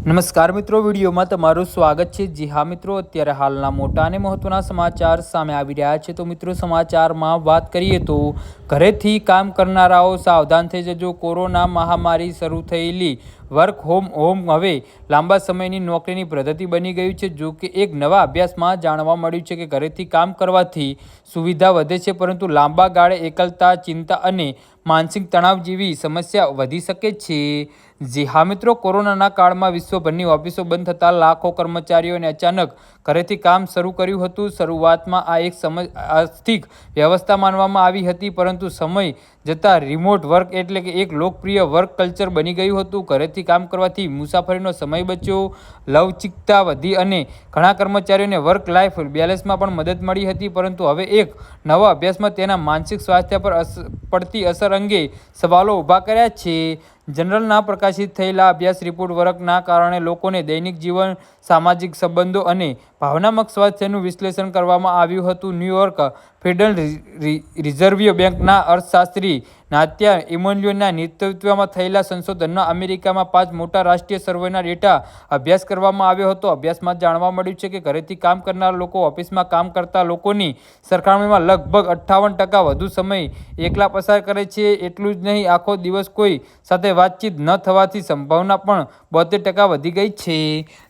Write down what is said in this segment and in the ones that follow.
નમસ્કાર મિત્રો, વિડીયોમાં તમારું સ્વાગત છે। જી હા મિત્રો, અત્યારે હાલના મોટા અને મહત્વના સમાચાર સામે આવી રહ્યા છે। તો મિત્રો, સમાચારમાં વાત કરીએ તો ઘરેથી કામ કરનારાઓ સાવધાન થઈ જજો। કોરોના મહામારી શરૂ થયેલી વર્ક હોમ હવે લાંબા સમયની નોકરીની પદ્ધતિ બની ગયું છે। જો કે એક નવા અભ્યાસમાં જાણવા મળ્યું છે કે ઘરેથી કામ કરવાથી સુવિધા વધે છે, પરંતુ લાંબા ગાળે એકલતા, ચિંતા અને માનસિક તણાવ જેવી સમસ્યા વધી શકે છે। જી હા મિત્રો, કોરોનાના કાળમાં વિશ્વભરની ઓફિસો બંધ થતાં લાખો કર્મચારીઓને અચાનક ઘરેથી કામ શરૂ કર્યું હતું। શરૂઆતમાં આ એક આર્થિક વ્યવસ્થા માનવામાં આવી હતી, પરંતુ સમય જતાં રિમોટ વર્ક એટલે કે એક લોકપ્રિય વર્ક કલ્ચર બની ગયું હતું। ઘરેથી કામ કરવાથી મુસાફરીનો સમય બચ્યો, લવચિકતા વધી અને ઘણા કર્મચારીઓને વર્ક લાઈફ બેલેન્સમાં પણ મદદ મળી હતી, પરંતુ હવે એક નવા અભ્યાસમાં તેના માનસિક સ્વાસ્થ્ય પર પડતી અસર અંગે સવાલો ઊભા કર્યા છે। જનરલના પ્રકાશિત થયેલા અભ્યાસ રિપોર્ટ વર્કના કારણે લોકોને દૈનિક જીવન, સામાજિક સંબંધો અને ભાવનાત્મક સ્વાસ્થ્યનું વિશ્લેષણ કરવામાં આવ્યું હતું। ન્યૂયોર્ક ફેડરલ રિઝર્વ બેંકના અર્થશાસ્ત્રી નાત્યા ઇમોન્યુના નેતૃત્વમાં થયેલા સંશોધનમાં અમેરિકામાં 5 મોટા રાષ્ટ્રીય સર્વેના ડેટા અભ્યાસ કરવામાં આવ્યો હતો। અભ્યાસમાં જાણવા મળ્યું છે કે ઘરેથી કામ કરનાર લોકો ઓફિસમાં કામ કરતા લોકોની સરખામણીમાં લગભગ 58% વધુ સમય એકલા પસાર કરે છે। એટલું જ નહીં, આખો દિવસ કોઈ સાથે વાતચીત ન થવાની સંભાવના પણ 72% વધી ગઈ છે।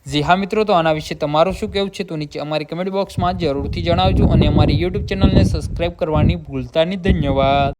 જી હા મિત્રો, તો આના વિશે તમારું શું કહેવું છે તો નીચે અમારી કમેન્ટ બોક્સમાં જરૂરથી જણાવજો અને અમારી યુટ્યુબ ચેનલને સબસ્ક્રાઈબ કરવાની ભૂલતા નહીં। ધન્યવાદ।